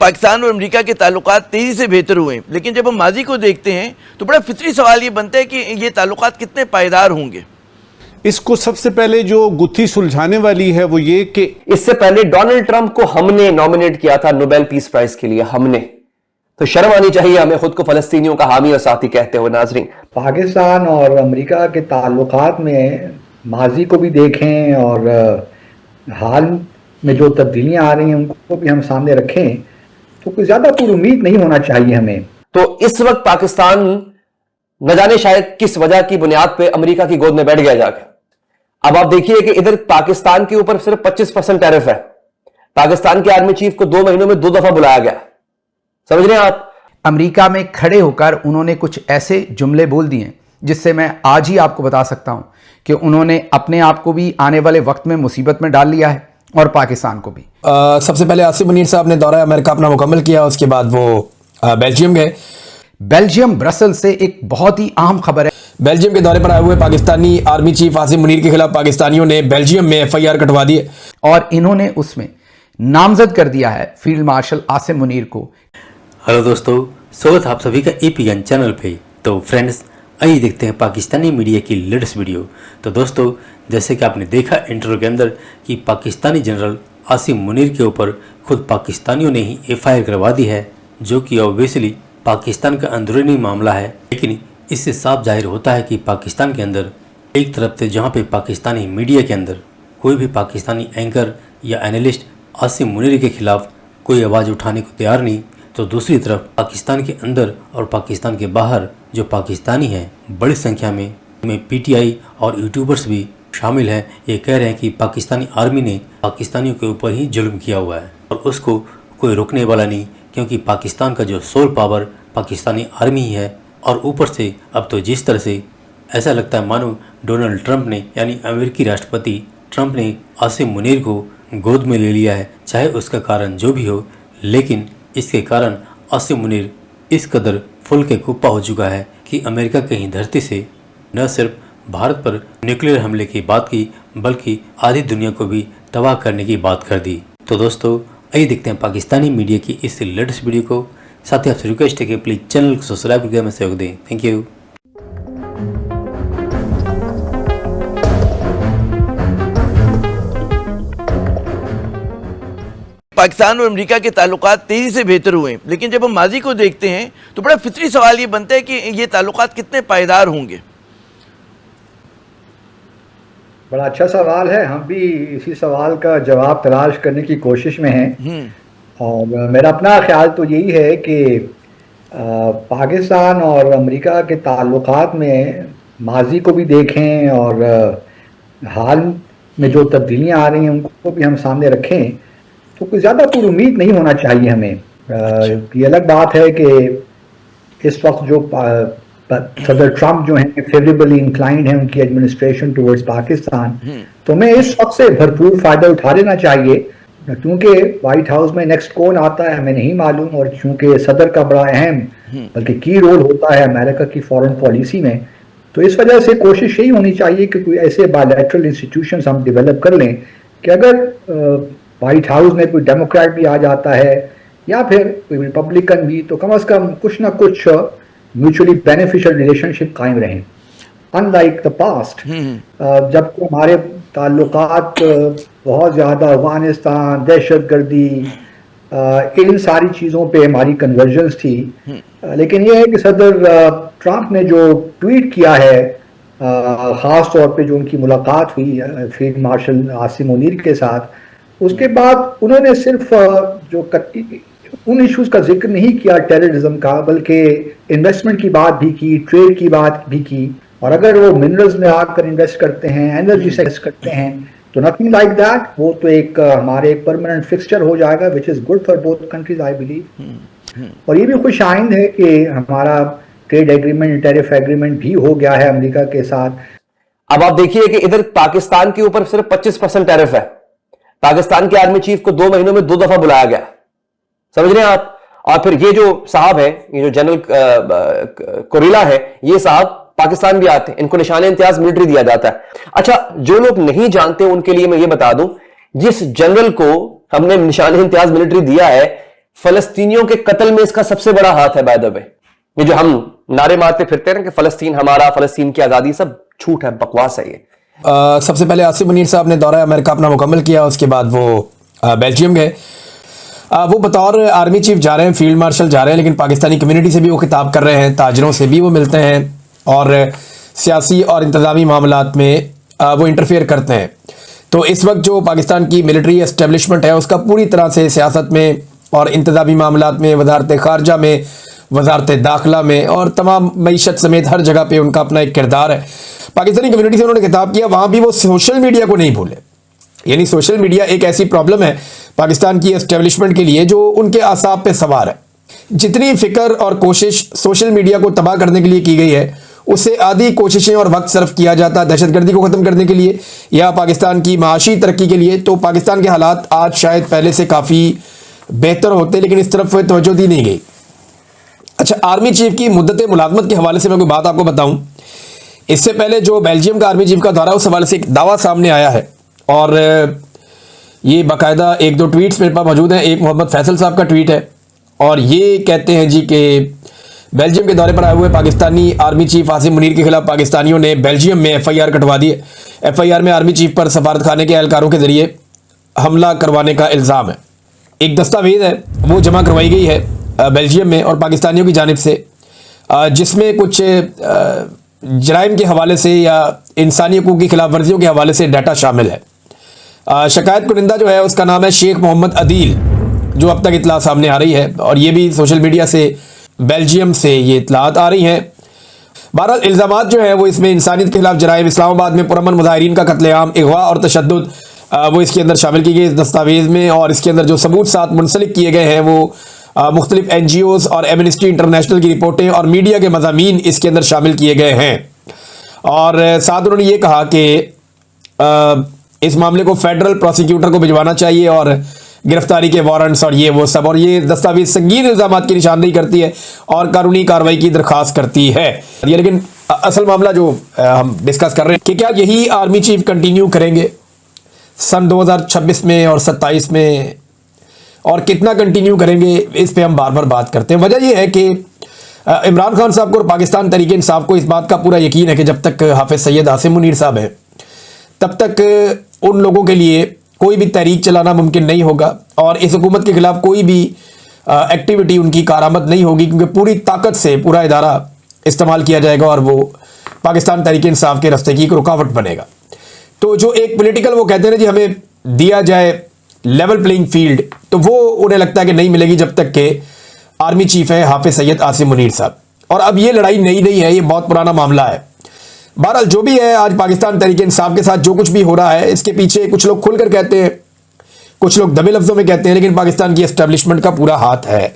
पाकिस्तान और अमेरिका के ताल्लुकात तेज़ी से बेहतर हुए, लेकिन जब हम माजी को देखते हैं तो बड़ा फितरी सवाल ये बनता है कि ये ताल्लुकात कितने पायदार होंगे। इसको सबसे पहले जो गुत्थी सुलझाने वाली है वो ये कि इससे पहले डोनाल्ड ट्रंप को हमने नॉमिनेट किया था नोबेल पीस प्राइज के लिए, हमने, तो शर्म आनी चाहिए हमें खुद को फलस्तीनियों का हामी और साथी कहते हुए। नाजरीन, पाकिस्तान और अमेरिका के ताल्लुकात में माजी को भी देखें और हाल में जो तब्दीलियां आ रही हैं उनको भी हम सामने रखें तो कोई ज्यादा उम्मीद नहीं होना चाहिए हमें। तो इस वक्त पाकिस्तान न जाने शायद किस वजह की बुनियाद पे अमेरिका की गोद में बैठ गया जाके। अब आप देखिए कि इधर पाकिस्तान के ऊपर सिर्फ 25% टैरिफ है। पाकिस्तान के आर्मी चीफ को 2 महीनों में 2 दफा बुलाया गया, समझ रहे हैं आप। अमेरिका में खड़े होकर उन्होंने कुछ ऐसे जुमले बोल दिए जिससे मैं आज ही आपको बता सकता हूं कि उन्होंने अपने आप को भी आने वाले वक्त में मुसीबत में डाल लिया है और पाकिस्तान को भी। सबसे पहले आसिम मुनीर साहब ने दौरा अमेरिका अपना मुकम्मल किया, उसके बाद वो बेल्जियम गए। बेल्जियम ब्रसल से एक बहुत ही अहम खबर है। बेल्जियम के दौरे पर आए हुए पाकिस्तानी आर्मी चीफ आसिम मुनीर के खिलाफ पाकिस्तानियों ने बेल्जियम में FIR कटवा दी और इन्होंने उसमें नामजद कर दिया है फील्ड मार्शल आसिम मुनीर को। हेलो दोस्तों, स्वागत आप सभी का EPN चैनल पे। तो फ्रेंड्स, आइए देखते हैं पाकिस्तानी मीडिया की लेटेस्ट वीडियो। तो दोस्तों, जैसे कि आपने देखा इंटरव्यू के अंदर कि पाकिस्तानी जनरल आसिम मुनीर के ऊपर खुद पाकिस्तानियों ने ही FIR करवा दी है, जो कि ऑब्वियसली पाकिस्तान का अंदरूनी मामला है। लेकिन इससे साफ जाहिर होता है कि पाकिस्तान के अंदर एक तरफ से जहाँ पे पाकिस्तानी मीडिया के अंदर कोई भी पाकिस्तानी एंकर या एनालिस्ट आसिम मुनीर के खिलाफ कोई आवाज़ उठाने को तैयार नहीं, तो दूसरी तरफ पाकिस्तान के अंदर और पाकिस्तान के बाहर जो पाकिस्तानी हैं बड़ी संख्या में PTI और यूट्यूबर्स भी शामिल हैं। ये कह रहे हैं कि पाकिस्तानी आर्मी ने पाकिस्तानियों के ऊपर ही जुल्म किया हुआ है और उसको कोई रोकने वाला नहीं, क्योंकि पाकिस्तान का जो सोल पावर पाकिस्तानी आर्मी ही है। और ऊपर से अब तो जिस तरह से ऐसा लगता है मानो डोनाल्ड ट्रंप ने, यानी अमेरिकी राष्ट्रपति ट्रंप ने आसिम मुनीर को गोद में ले लिया है। चाहे उसका कारण जो भी हो, लेकिन इसके कारण आसिम मुनीर इस कदर फुल के कुप्पा हो चुका है कि अमेरिका कहीं धरती से न सिर्फ भारत पर न्यूक्लियर हमले की बात की, बल्कि आधी दुनिया को भी तबाह करने की बात कर दी। तो दोस्तों, आइए देखते हैं पाकिस्तानी मीडिया की इस लेटेस्ट वीडियो को। साथ ही आपसे रिक्वेस्ट है कि प्लीज़ चैनल को सब्सक्राइब करके हमें सहयोग दें। Thank you. पाकिस्तान और अमेरिका के ताल्लुकात तेज़ी से बेहतर हुए, लेकिन जब हम माजी को देखते हैं तो बड़ा फितरी सवाल ये बनता है कि ये ताल्लुकात कितने पायदार होंगे। बड़ा अच्छा सवाल है, हम भी इसी सवाल का जवाब तलाश करने की कोशिश में हैं। और मेरा अपना ख्याल तो यही है कि पाकिस्तान और अमेरिका के ताल्लुकात में माजी को भी देखें और हाल में जो तब्दीलियां आ रही हैं उनको भी हम सामने रखें तो कोई ज़्यादा उम्मीद नहीं होना चाहिए हमें। ये अलग बात है कि इस वक्त जो सदर ट्रंप जो हैं फेवरेबली इंक्लाइंड हैं उनकी एडमिनिस्ट्रेशन टुवर्ड्स पाकिस्तान, तो हमें इस वक्त से भरपूर फ़ायदा उठा लेना चाहिए। क्योंकि व्हाइट हाउस में नेक्स्ट कौन आता है हमें नहीं मालूम, और चूंकि सदर का बड़ा अहम बल्कि की रोल होता है अमेरिका की फॉरेन पॉलिसी में, तो इस वजह से कोशिश यही होनी चाहिए कि कोई ऐसे बायलैटरल इंस्टीट्यूशंस हम डेवलप कर लें कि अगर व्हाइट हाउस में कोई डेमोक्रेट भी आ जाता है या फिर कोई रिपब्लिकन भी, तो कम से कम कुछ ना कुछ म्यूचुअली बेनिफिशियल रिलेशनशिप कायम रहें। अनलाइक द पास्ट जब हमारे ताल्लुकात बहुत ज़्यादा अफगानिस्तान, दहशत गर्दी, इन सारी चीज़ों पे हमारी कन्वर्जेंस थी। लेकिन ये है कि सदर ट्रंप ने जो ट्वीट किया है, ख़ास तौर पे जो उनकी मुलाकात हुई फील्ड मार्शल आसिम मुनीर के साथ, उसके बाद उन्होंने सिर्फ जो उन इश्यूज़ का जिक्र नहीं किया टेररिज्म का, बल्कि इन्वेस्टमेंट की बात भी की, ट्रेड की बात भी की। और अगर वो मिनरल्स में आकर इन्वेस्ट करते हैं, एनर्जी से इन्वेस्ट करते हैं, तो नथिंग लाइक दैट, वो तो एक हमारे एक परमानेंट फिक्सचर हो जाएगा, which is good for both countries I believe. और ये भी खुश आइंद है कि हमारा ट्रेड एग्रीमेंट, टैरिफ एग्रीमेंट भी हो गया है अमेरिका के साथ। अब आप देखिए कि इधर पाकिस्तान के ऊपर सिर्फ 25% टैरिफ है। पाकिस्तान के आर्मी चीफ को 2 महीनों में 2 दफा बुलाया गया, समझ रहे हैं आप। और फिर ये जो साहब है, ये जो जनरल कोरिला है, ये साहब पाकिस्तान भी आते हैं, इनको निशान इम्तियाज मिलिट्री दिया जाता है। अच्छा, जो लोग नहीं जानते उनके लिए मैं ये बता दूं, जिस जनरल को हमने निशान इम्तियाज मिलिट्री दिया है फलस्तीनियों के कत्ल में इसका सबसे बड़ा हाथ है। बाय द वे, ये जो हम नारे मारते फिरते हैं कि फलस्तीन हमारा, फलस्तीन की आजादी, सब झूठ है, बकवास है ये। सबसे पहले आसिम मुनीर साहब ने दौरा अमेरिका अपना मुकम्मल किया, उसके बाद वो बेल्जियम गए। वो बतौर आर्मी चीफ जा रहे हैं, फील्ड मार्शल जा रहे हैं, लेकिन पाकिस्तानी कम्युनिटी से भी वो खिताब कर रहे हैं, ताजरों से भी वो मिलते हैं और सियासी और इंतज़ामी मामलात में वो इंटरफेयर करते हैं। तो इस वक्त जो पाकिस्तान की मिलिट्री एस्टेब्लिशमेंट है उसका पूरी तरह से सियासत में और इंतज़ामी मामलात में, वजारत ख़ारजा में, वजारत दाखिला में और तमाम मईशत समेत हर जगह पे उनका अपना एक किरदार है। पाकिस्तानी कम्युनिटी से उन्होंने खिताब किया, वहाँ भी वो सोशल मीडिया को नहीं भूले। यानी सोशल मीडिया एक ऐसी प्रॉब्लम है पाकिस्तान की एस्टेब्लिशमेंट के लिए जो उनके आसाब पे सवार है। जितनी फिक्र और कोशिश सोशल मीडिया को तबाह करने के लिए की गई है, उससे आधी कोशिशें और वक्त सर्फ किया जाता है दहशतगर्दी को ख़त्म करने के लिए या पाकिस्तान की माशी तरक्की के लिए, तो पाकिस्तान के हालात आज शायद पहले से काफ़ी बेहतर होते, लेकिन इस तरफ तवज्जो दी नहीं गई। अच्छा, आर्मी चीफ की मुद्दत मुलाजमत के हवाले से मैं कोई बात आपको बताऊं। इससे पहले जो बेल्जियम का आर्मी चीफ का दौरा, उस हवाले से एक दावा सामने आया है और ये बाकायदा एक दो ट्वीट्स मेरे पास मौजूद हैं। एक मोहम्मद फैसल साहब का ट्वीट है और ये कहते हैं जी कि बेल्जियम के दौरे पर आए हुए पाकिस्तानी आर्मी चीफ आसिम मुनीर के खिलाफ पाकिस्तानियों ने बेल्जियम में FIR कटवा दी है। FIR में आर्मी चीफ पर सफारत खाने के एहलकारों के जरिए हमला करवाने का इल्ज़ाम है। एक दस्तावेज है वो जमा करवाई गई है बेल्जियम में और पाकिस्तानियों की जानिब से, जिसमें कुछ जराइम के हवाले से या इंसानी हकूक़ की खिलाफ वर्जियों के हवाले से डाटा शामिल है। शिकायत कुनिंदा जो है उसका नाम है शेख मोहम्मद अदील, जो अब तक इतला सामने आ रही है और ये भी सोशल मीडिया से बेल्जियम से ये इतलात आ रही हैं। बहरहाल इल्ज़ामात जो है वो इसमें इंसानियत के खिलाफ जराइम, इस्लामाबाद में पुरअमन मुजाहिरीन का कत्लेआम, अगवा और तशद्दुद, वो इसके अंदर शामिल की गई इस दस्तावेज़ में। और इसके अंदर जो सबूत साथ मुंसलिक किए गए हैं वो मुख्तलिफ NGOs और एमनेस्टी इंटरनेशनल की रिपोर्टें और मीडिया के मज़ामीन इसके अंदर शामिल किए गए हैं। और साथ उन्होंने ये कहा कि इस मामले को फेडरल प्रोसिक्यूटर को भिजवाना चाहिए और गिरफ्तारी के वारंट्स और ये वो सब, और ये दस्तावेज संगीन इल्ज़ामात की निशानदेही करती है और कानूनी कार्रवाई की दरख्वास्त करती है। ये लेकिन असल मामला जो हम डिस्कस कर रहे हैं कि क्या यही आर्मी चीफ कंटिन्यू करेंगे सन 2026 में और 27 में, और कितना कंटिन्यू करेंगे, इस पे हम बार बार बात करते हैं। वजह यह है कि इमरान खान साहब को और पाकिस्तान तहरीक इंसाफ को इस बात का पूरा यकीन है कि जब तक हाफिज सैयद आसिम मुनीर साहब हैं तब तक उन लोगों के लिए कोई भी तहरीक चलाना मुमकिन नहीं होगा और इस हुकूमत के खिलाफ कोई भी एक्टिविटी उनकी कारामद नहीं होगी, क्योंकि पूरी ताकत से पूरा इदारा इस्तेमाल किया जाएगा और वो पाकिस्तान तहरीक इंसाफ के रास्ते की एक रुकावट बनेगा। तो जो एक पॉलिटिकल वो कहते हैं ना जी हमें दिया जाए लेवल प्लेइंग फील्ड, तो वो उन्हें लगता है कि नहीं मिलेगी जब तक के आर्मी चीफ है हाफिज सैयद आसिम मुनीर साहब। और अब ये लड़ाई नई नहीं है, ये बहुत पुराना मामला है। बहरहाल जो भी है, आज पाकिस्तान तहरीक इंसाफ के साथ जो कुछ भी हो रहा है, इसके पीछे कुछ लोग खुलकर कहते हैं, कुछ लोग दबे लफ्जों में कहते हैं, लेकिन पाकिस्तान की एस्टेब्लिशमेंट का पूरा हाथ है।